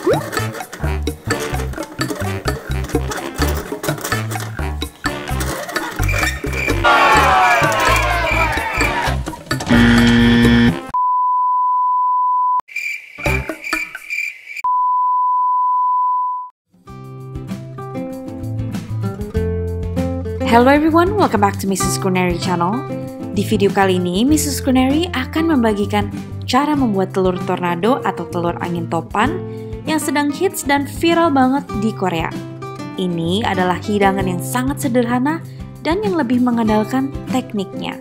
Hello everyone, welcome back to Mrs. Culinary Channel. Di video kali ini, Mrs. Culinary akan membagikan cara membuat telur tornado atau telur angin topan yang sedang hits dan viral banget di Korea. Ini adalah hidangan yang sangat sederhana dan yang lebih mengandalkan tekniknya.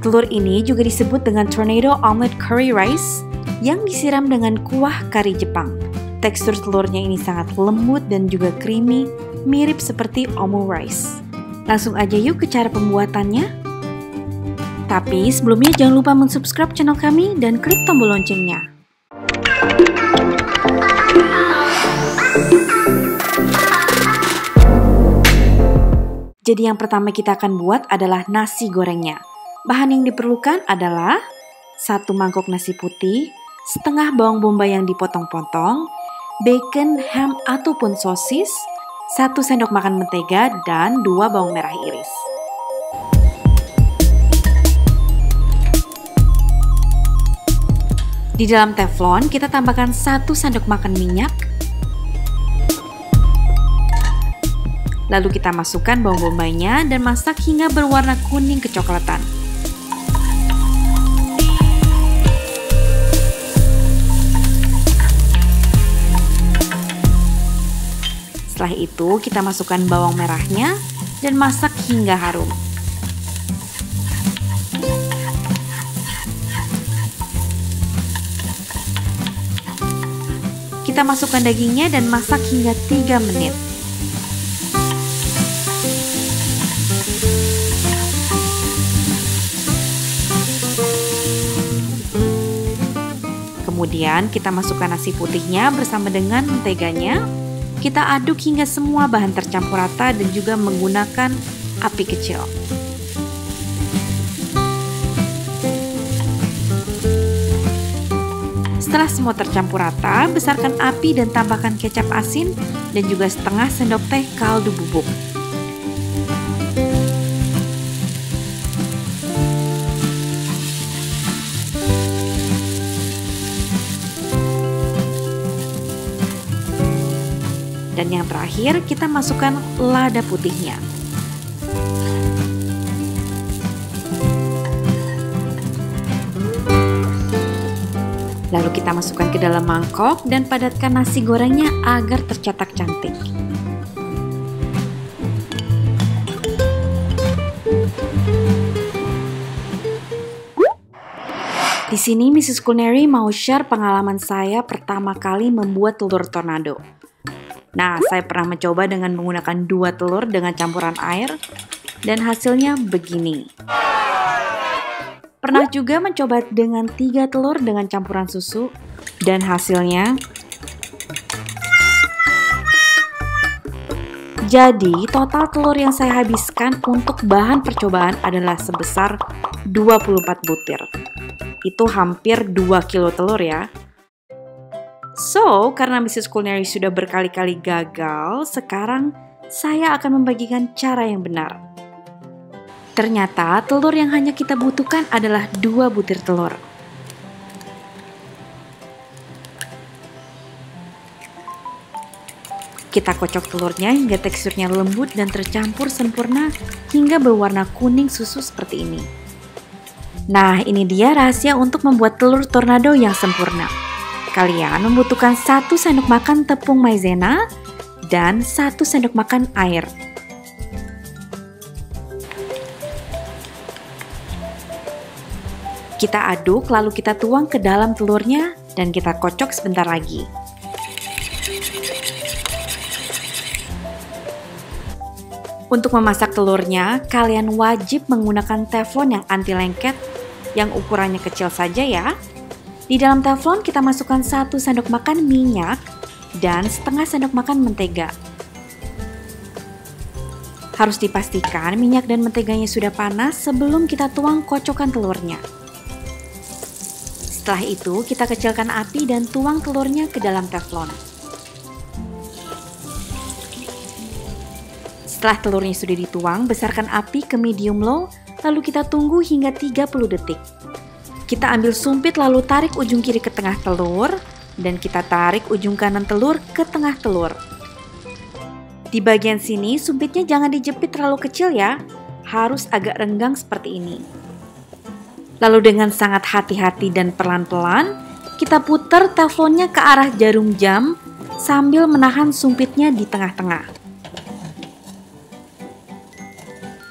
Telur ini juga disebut dengan tornado omelet curry rice yang disiram dengan kuah kari Jepang. Tekstur telurnya ini sangat lembut dan juga creamy, mirip seperti omu rice. Langsung aja yuk ke cara pembuatannya. Tapi sebelumnya jangan lupa mensubscribe channel kami dan klik tombol loncengnya. Jadi yang pertama kita akan buat adalah nasi gorengnya. Bahan yang diperlukan adalah 1 mangkok nasi putih, setengah bawang bombay yang dipotong-potong, bacon, ham ataupun sosis, 1 sendok makan mentega, dan 2 bawang merah iris. Di dalam teflon, kita tambahkan 1 sendok makan minyak. Lalu kita masukkan bawang bombaynya dan masak hingga berwarna kuning kecoklatan. Setelah itu kita masukkan bawang merahnya dan masak hingga harum. Kita masukkan dagingnya dan masak hingga 3 menit. Kemudian kita masukkan nasi putihnya bersama dengan menteganya. Kita aduk hingga semua bahan tercampur rata dan juga menggunakan api kecil. Setelah semua tercampur rata, besarkan api dan tambahkan kecap asin dan juga setengah sendok teh kaldu bubuk. Dan yang terakhir, kita masukkan lada putihnya. Lalu kita masukkan ke dalam mangkok dan padatkan nasi gorengnya agar tercetak cantik. Di sini Mrs. Culinary mau share pengalaman saya pertama kali membuat telur tornado. Nah, saya pernah mencoba dengan menggunakan 2 telur dengan campuran air dan hasilnya begini. Pernah juga mencoba dengan 3 telur dengan campuran susu dan hasilnya. Jadi, total telur yang saya habiskan untuk bahan percobaan adalah sebesar 24 butir. Itu hampir 2 kilo telur ya. So, karena Mrs. Culinary sudah berkali-kali gagal, sekarang saya akan membagikan cara yang benar. Ternyata telur yang hanya kita butuhkan adalah 2 butir telur. Kita kocok telurnya hingga teksturnya lembut dan tercampur sempurna hingga berwarna kuning susu seperti ini. Nah, ini dia rahasia untuk membuat telur tornado yang sempurna. Kalian membutuhkan 1 sendok makan tepung maizena dan 1 sendok makan air. Kita aduk lalu kita tuang ke dalam telurnya dan kita kocok sebentar lagi. Untuk memasak telurnya, kalian wajib menggunakan teflon yang anti lengket yang ukurannya kecil saja ya. Di dalam teflon kita masukkan 1 sendok makan minyak dan setengah sendok makan mentega. Harus dipastikan minyak dan menteganya sudah panas sebelum kita tuang kocokan telurnya. Setelah itu kita kecilkan api dan tuang telurnya ke dalam teflon. Setelah telurnya sudah dituang, besarkan api ke medium low, lalu kita tunggu hingga 30 detik. Kita ambil sumpit lalu tarik ujung kiri ke tengah telur, dan kita tarik ujung kanan telur ke tengah telur. Di bagian sini, sumpitnya jangan dijepit terlalu kecil ya, harus agak renggang seperti ini. Lalu dengan sangat hati-hati dan pelan-pelan, kita putar teflonnya ke arah jarum jam sambil menahan sumpitnya di tengah-tengah.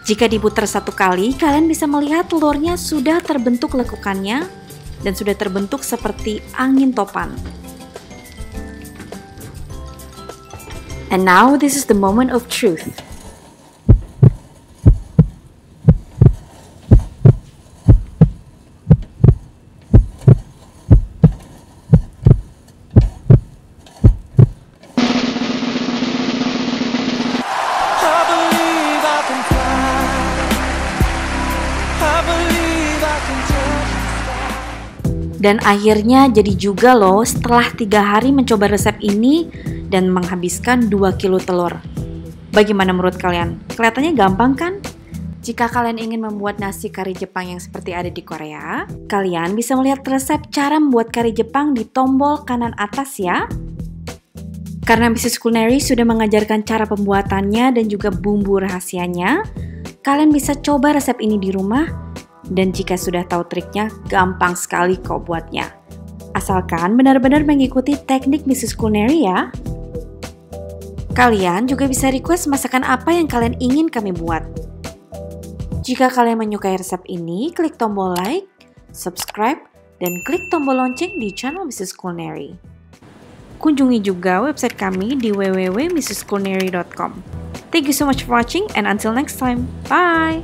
Jika diputar satu kali, kalian bisa melihat telurnya sudah terbentuk lekukannya dan sudah terbentuk seperti angin topan. And now this is the moment of truth. Dan akhirnya jadi juga loh setelah 3 hari mencoba resep ini dan menghabiskan 2 kilo telur. Bagaimana menurut kalian? Kelihatannya gampang kan? Jika kalian ingin membuat nasi kari Jepang yang seperti ada di Korea, kalian bisa melihat resep cara membuat kari Jepang di tombol kanan atas ya. Karena Mrs. Culinary sudah mengajarkan cara pembuatannya dan juga bumbu rahasianya, kalian bisa coba resep ini di rumah. Dan jika sudah tahu triknya, gampang sekali kok buatnya. Asalkan benar-benar mengikuti teknik Mrs. Culinary ya. Kalian juga bisa request masakan apa yang kalian ingin kami buat. Jika kalian menyukai resep ini, klik tombol like, subscribe, dan klik tombol lonceng di channel Mrs. Culinary. Kunjungi juga website kami di www.mrsculinary.com. Thank you so much for watching and until next time, bye!